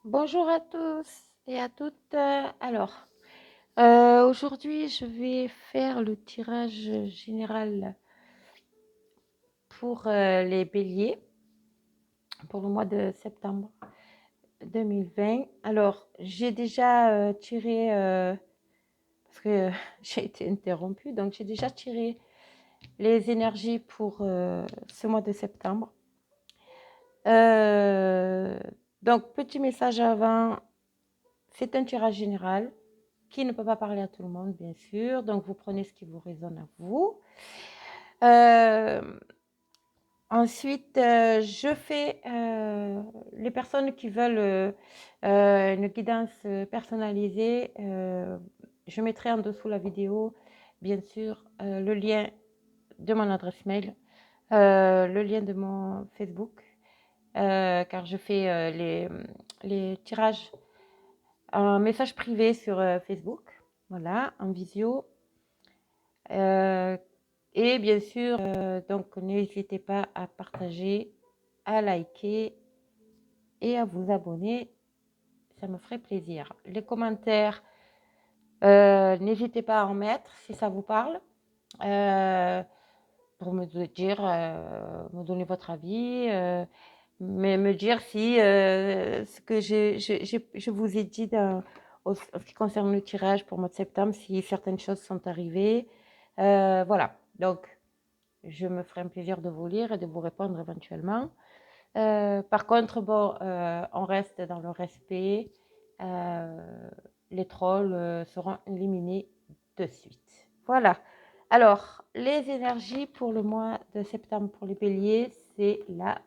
Bonjour à tous et à toutes. Aujourd'hui, je vais faire le tirage général pour les béliers pour le mois de septembre 2020. Alors, j'ai déjà tiré, parce que j'ai été interrompue, donc j'ai déjà tiré les énergies pour ce mois de septembre. Euh, donc, petit message avant, c'est un tirage général qui ne peut pas parler à tout le monde, bien sûr. Donc, vous prenez ce qui vous résonne à vous. Euh, Ensuite, je fais les personnes qui veulent une guidance personnalisée. Je mettrai en dessous la vidéo, bien sûr, le lien de mon adresse mail, le lien de mon Facebook, car je fais les tirages en message privé sur Facebook, voilà, en visio. Euh, et bien sûr, donc n'hésitez pas à partager, à liker et à vous abonner, ça me ferait plaisir. Les commentaires, n'hésitez pas à en mettre si ça vous parle, pour me dire, me donner votre avis, mais me dire si ce que je vous ai dit en ce qui concerne le tirage pour le mois de septembre, si certaines choses sont arrivées. Voilà, donc je me ferai un plaisir de vous lire et de vous répondre éventuellement. Par contre, bon, on reste dans le respect. Les trolls seront éliminés de suite. Voilà. Alors, les énergies pour le mois de septembre pour les béliers, c'est la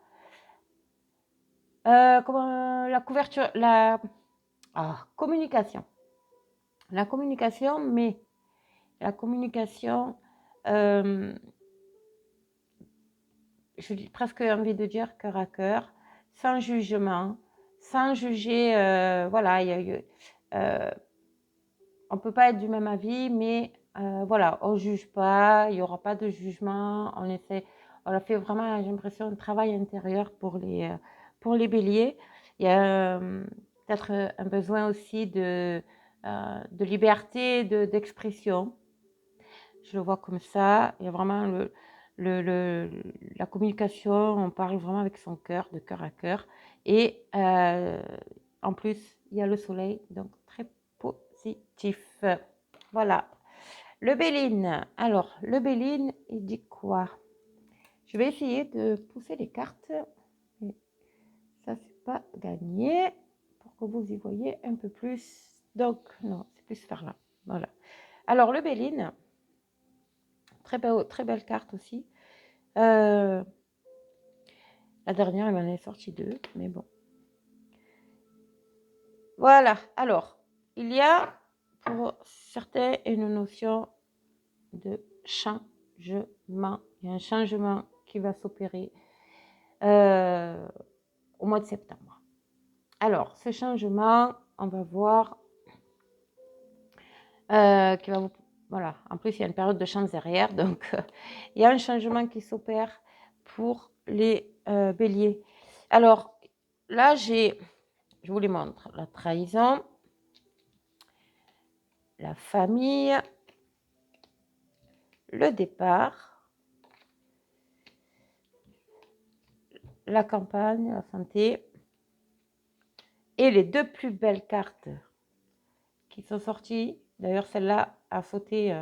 couverture, la communication. La communication, mais la communication, euh, j'ai presque envie de dire cœur à cœur, sans jugement, sans juger. Voilà, on ne peut pas être du même avis, mais voilà, on ne juge pas, il n'y aura pas de jugement. On a fait vraiment, j'ai l'impression, un travail intérieur pour les béliers. Il y a peut-être un besoin aussi de liberté, d'expression. Je le vois comme ça. Il y a vraiment la communication, on parle vraiment avec son cœur, de cœur à cœur. Et en plus, il y a le soleil, donc très positif. Voilà. Le Béline. Alors, le Béline, il dit quoi? Je vais essayer de pousser les cartes. Mais ça, c'est pas gagné. Pour que vous y voyez un peu plus. Donc, non, c'est plus par là. Voilà. Alors, le Béline, très belle carte aussi. La dernière, il m'en est sorti deux, mais bon. Voilà. Alors, il y a pour certains une notion de changement. Il y a un changement qui va s'opérer au mois de septembre. Alors, ce changement, on va voir qui va vous... Voilà, en plus, il y a une période de chance derrière, donc il y a un changement qui s'opère pour les béliers. Alors, là, je vous les montre, la trahison, la famille, le départ, la campagne, la santé, et les deux plus belles cartes qui sont sorties. D'ailleurs, celle-là a sauté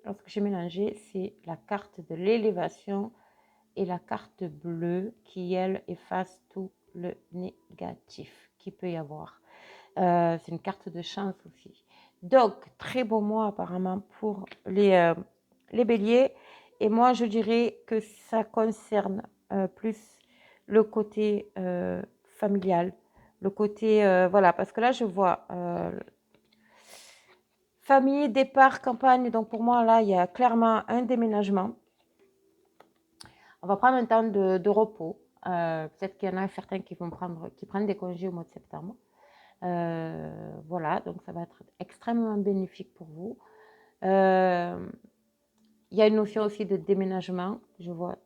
lorsque j'ai mélangé, c'est la carte de l'élévation et la carte bleue qui, elle, efface tout le négatif qu'il peut y avoir. C'est une carte de chance aussi. Donc, très beau mois apparemment pour les béliers. Et moi, je dirais que ça concerne plus le côté familial, le côté, voilà, parce que là, je vois famille, départ, campagne. Donc, pour moi, là, il y a clairement un déménagement. On va prendre un temps de repos. Peut-être qu'il y en a certains qui prennent des congés au mois de septembre. Voilà, donc ça va être extrêmement bénéfique pour vous. Il y a une notion aussi de déménagement. Je vois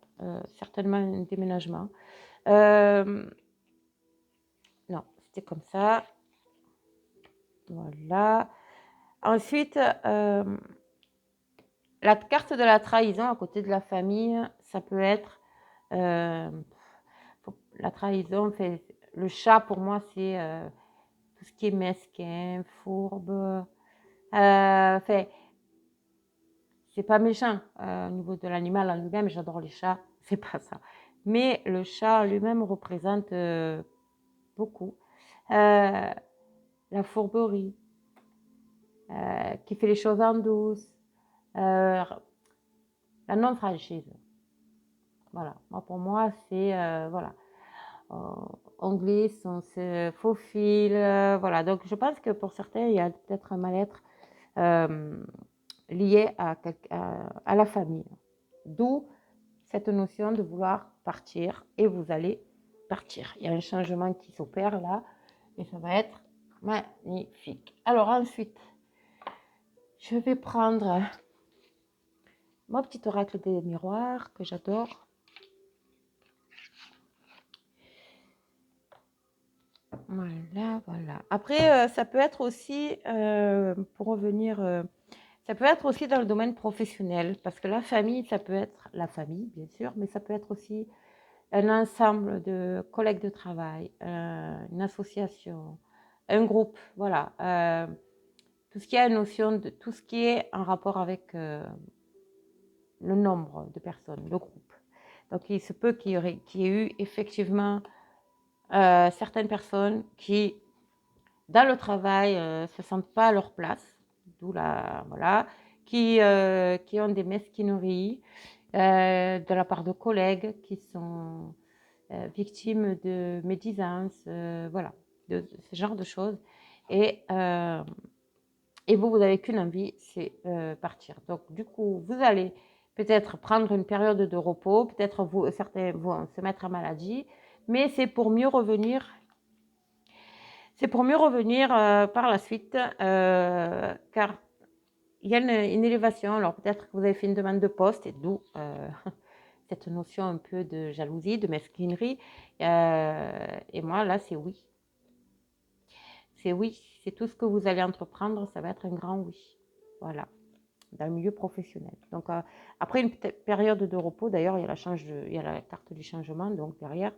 certainement un déménagement. Non, c'était comme ça. Voilà. Ensuite, la carte de la trahison à côté de la famille, ça peut être euh, la trahison. Le chat, pour moi, c'est tout ce qui est mesquin, fourbe. Fait, c'est pas méchant au niveau de l'animal en lui-même. J'adore les chats, c'est pas ça. Mais le chat en lui-même représente beaucoup la fourberie, qui fait les choses en douce, la non-franchise. Voilà. Pour moi, c'est voilà. On glisse, on se faufile, voilà. Donc, je pense que pour certains, il y a peut-être un mal-être lié à la famille. D'où cette notion de vouloir partir et vous allez partir. Il y a un changement qui s'opère là et ça va être magnifique. Alors ensuite, je vais prendre mon petit oracle des miroirs que j'adore. Voilà, voilà. Après, ça peut être aussi, pour revenir, ça peut être aussi dans le domaine professionnel, parce que la famille, ça peut être la famille, bien sûr, mais ça peut être aussi un ensemble de collègues de travail, une association, un groupe, voilà. Tout ce qui a une notion de tout ce qui est en rapport avec le nombre de personnes, le groupe. Donc, il se peut qu'il y ait eu effectivement certaines personnes qui, dans le travail, se sentent pas à leur place, d'où la voilà, qui ont des mesquineries de la part de collègues qui sont victimes de médisance, voilà, de ce genre de choses. Et vous n'avez qu'une envie, c'est partir. Donc, du coup, vous allez peut-être prendre une période de repos, peut-être certains vont se mettre à maladie, mais c'est pour mieux revenir. C'est pour mieux revenir par la suite, car il y a une élévation. Alors, peut-être que vous avez fait une demande de poste, et d'où cette notion un peu de jalousie, de mesquinerie. Et moi, là, c'est oui. C'est oui, c'est tout ce que vous allez entreprendre, ça va être un grand oui. Voilà, dans le milieu professionnel. Donc, après une période de repos, d'ailleurs, il y a la carte du changement, donc derrière,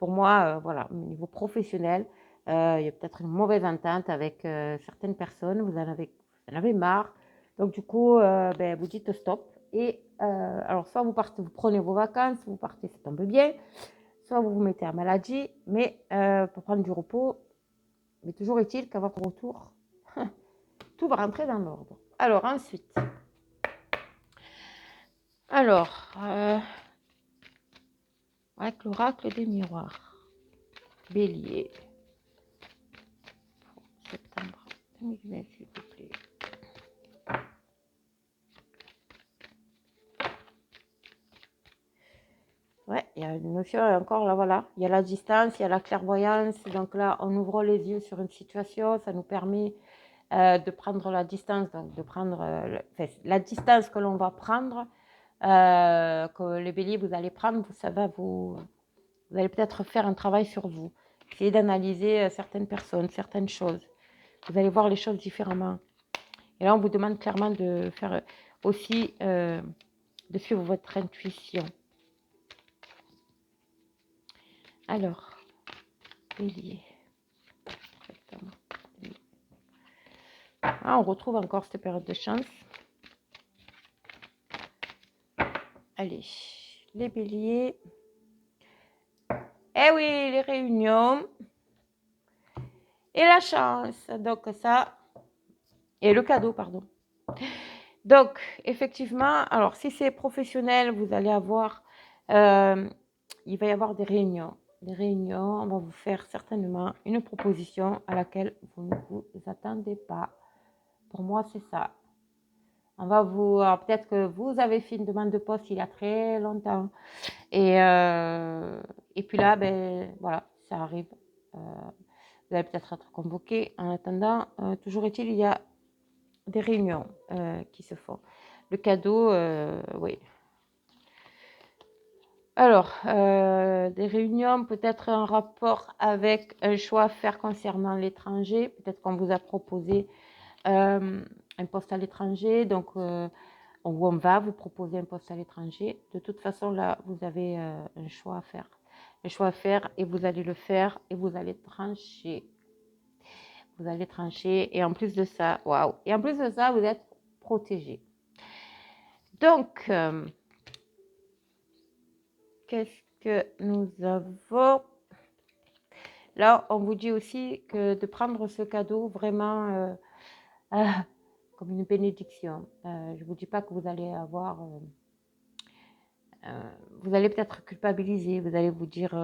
pour moi, voilà, au niveau professionnel, il y a peut-être une mauvaise entente avec certaines personnes, vous en avez marre. Donc, du coup, vous dites stop. Et alors, soit vous partez, vous prenez vos vacances, vous partez, ça tombe bien, soit vous vous mettez à maladie, mais pour prendre du repos, mais toujours est-il qu'à votre retour, tout va rentrer dans l'ordre. Alors ensuite, alors, avec l'oracle des miroirs, Bélier, septembre 2020, s'il vous plaît. Ouais, il y a une notion encore là, voilà. Il y a la distance, il y a la clairvoyance. Donc là, on ouvre les yeux sur une situation, ça nous permet de prendre la distance, donc de prendre la distance que l'on va prendre, que les béliers vous allez prendre, vous allez peut-être faire un travail sur vous, essayer d'analyser certaines personnes, certaines choses. Vous allez voir les choses différemment. Et là, on vous demande clairement de faire aussi, de suivre votre intuition. Alors, Bélier. Ah, on retrouve encore cette période de chance. Allez, les béliers. Eh oui, les réunions. Et la chance. Donc ça, et le cadeau, pardon. Donc, effectivement, alors si c'est professionnel, vous allez avoir, il va y avoir des réunions. Des réunions, on va vous faire certainement une proposition à laquelle vous ne vous attendez pas. Pour moi, c'est ça. On va vous, alors peut-être que vous avez fait une demande de poste il y a très longtemps. Et puis là, voilà, ça arrive. Vous allez peut-être être convoqué. En attendant, toujours est-il, il y a des réunions qui se font. Le cadeau, oui. Alors, des réunions, peut-être un rapport avec un choix à faire concernant l'étranger. Peut-être qu'on vous a proposé un poste à l'étranger, donc on va vous proposer un poste à l'étranger. De toute façon, là, vous avez un choix à faire. Un choix à faire et vous allez le faire et vous allez trancher. Vous allez trancher et en plus de ça, waouh! Et en plus de ça, vous êtes protégé. Donc, qu'est-ce que nous avons? Là, on vous dit aussi que de prendre ce cadeau vraiment comme une bénédiction. Je ne vous dis pas que vous allez avoir... vous allez peut-être culpabiliser, vous allez vous dire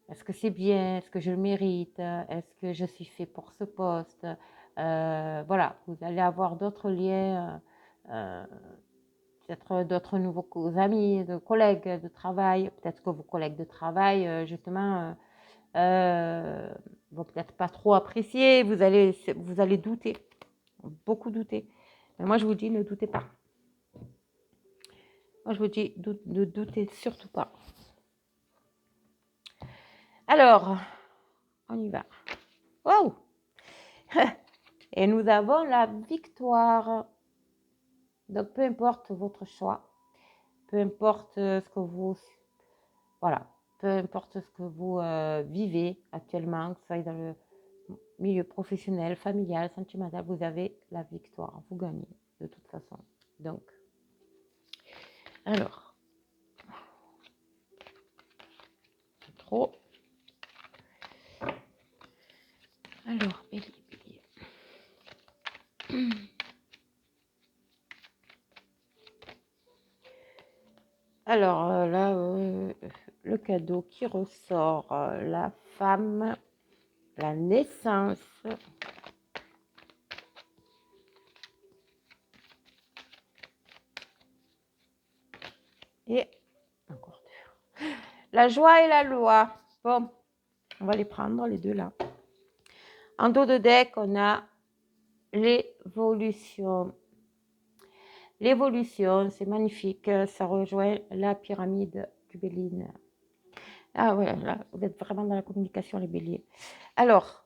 est-ce que c'est bien, est-ce que je le mérite, est-ce que je suis fait pour ce poste. Voilà, vous allez avoir d'autres liens, peut-être d'autres nouveaux amis, de collègues de travail, peut-être que vos collègues de travail, justement, vont peut-être pas trop apprécier, vous allez douter, beaucoup douter. Mais moi, je vous dis, ne doutez pas. Moi, je vous dis, ne doutez surtout pas. Alors, on y va. Wow! Et nous avons la victoire. Donc, peu importe votre choix, peu importe ce que vous... Voilà, peu importe ce que vous vivez actuellement, que ce soit dans le milieu professionnel, familial, sentimental, vous avez la victoire. Vous gagnez de toute façon. Donc, alors, trop. Alors, bélier, bélier. Alors là, le cadeau qui ressort, la femme, la naissance. Et encore deux. La joie et la loi. Bon, on va les prendre les deux là. En dos de deck, on a l'évolution. L'évolution, c'est magnifique. Ça rejoint la pyramide du Béline. Ah ouais, là, vous êtes vraiment dans la communication, les béliers. Alors,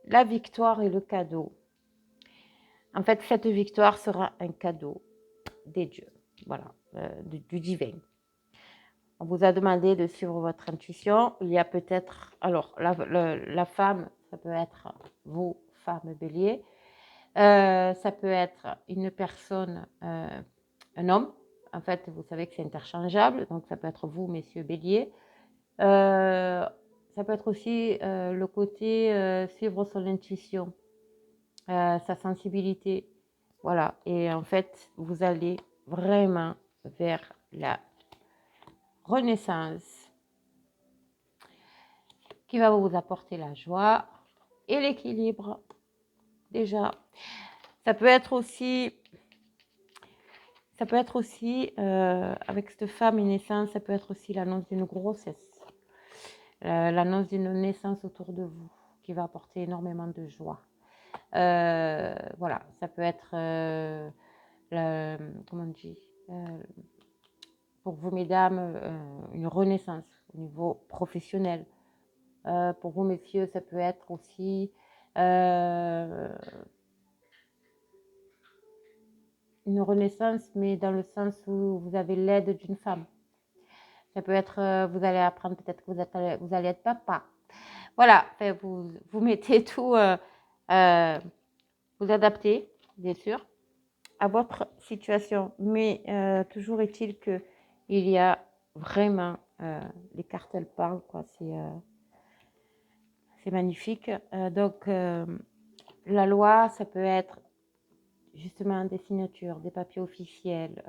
la victoire et le cadeau. En fait, cette victoire sera un cadeau des dieux, voilà, du divin. On vous a demandé de suivre votre intuition. Il y a peut-être, alors la femme, ça peut être vous, femme bélier. Ça peut être une personne, un homme. En fait, vous savez que c'est interchangeable, donc ça peut être vous, messieurs bélier. Ça peut être aussi le côté suivre son intuition, sa sensibilité. Voilà, et en fait, vous allez vraiment vers la renaissance qui va vous apporter la joie et l'équilibre. Déjà, ça peut être aussi avec cette femme, une naissance, ça peut être aussi l'annonce d'une grossesse, l'annonce d'une naissance autour de vous qui va apporter énormément de joie. Voilà, ça peut être, comment on dit, pour vous mesdames, une renaissance au niveau professionnel. Pour vous messieurs, ça peut être aussi une renaissance, mais dans le sens où vous avez l'aide d'une femme. Ça peut être, vous allez apprendre peut-être que vous allez être papa. Voilà, vous mettez tout, vous adaptez, bien sûr, à votre situation. Mais toujours est-il qu'il y a vraiment, les cartes, elles parlent, quoi. C'est magnifique. Donc, la loi, ça peut être justement des signatures, des papiers officiels,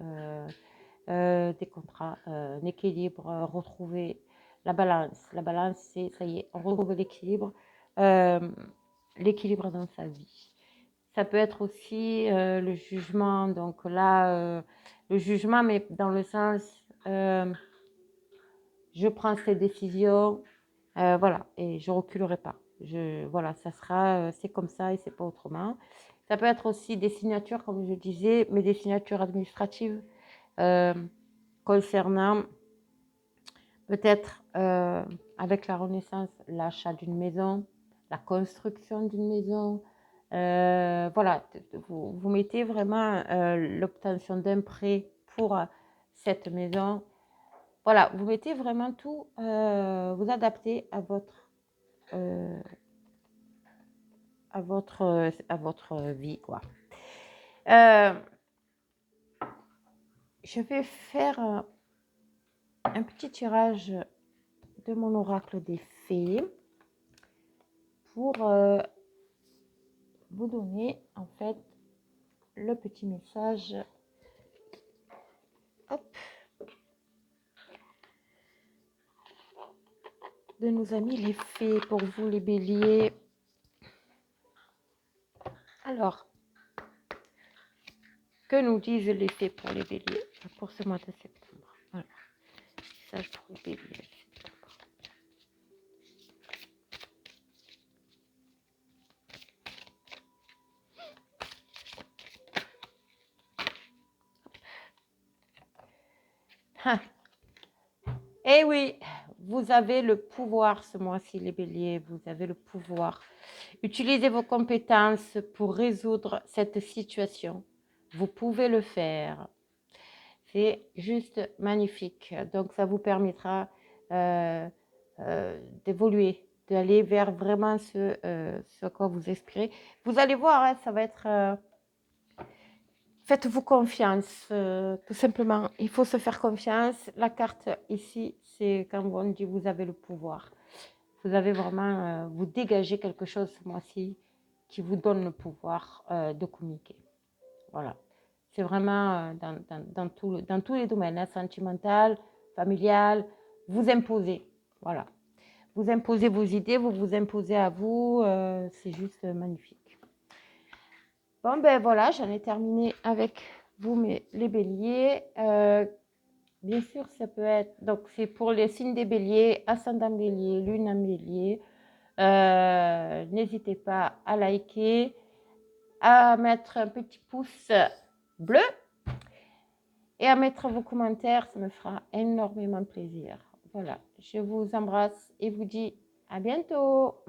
des contrats, un équilibre, retrouver la balance. La balance, c'est, ça y est, on retrouve l'équilibre dans sa vie. Ça peut être aussi le jugement, donc là, le jugement, mais dans le sens, je prends ces décisions, voilà, et je reculerai pas. Voilà, ça sera, c'est comme ça et c'est pas autrement. Ça peut être aussi des signatures, comme je disais, mais des signatures administratives. concernant peut-être avec la Renaissance, l'achat d'une maison, la construction d'une maison. Voilà, vous mettez vraiment l'obtention d'un prêt pour cette maison. Voilà, vous mettez vraiment tout, vous adaptez à votre vie, quoi. Je vais faire un petit tirage de mon oracle des fées pour vous donner en fait le petit message. Hop, de nos amis les fées pour vous les béliers. Alors, que nous disent les fées pour les béliers pour ce mois de septembre? Voilà, message pour les béliers. Ah. Eh oui, vous avez le pouvoir ce mois-ci, les béliers, vous avez le pouvoir. Utilisez vos compétences pour résoudre cette situation. Vous pouvez le faire. C'est juste magnifique. Donc, ça vous permettra d'évoluer, d'aller vers vraiment ce à quoi vous aspirez. Vous allez voir, hein, ça va être... faites-vous confiance, tout simplement. Il faut se faire confiance. La carte ici, c'est quand on dit vous avez le pouvoir. Vous avez vraiment, vous dégagez quelque chose ce mois-ci qui vous donne le pouvoir de communiquer. Voilà. C'est vraiment dans tous les domaines, hein, sentimental, familial, vous imposez. Voilà. Vous imposez vos idées, vous vous imposez à vous. C'est juste magnifique. Bon, ben voilà, j'en ai terminé avec vous, les béliers. Bien sûr, ça peut être... Donc, c'est pour les signes des béliers, ascendant bélier, lune en bélier. N'hésitez pas à liker, à mettre un petit pouce bleu et à mettre vos commentaires. Ça me fera énormément plaisir. Voilà, je vous embrasse et vous dis à bientôt.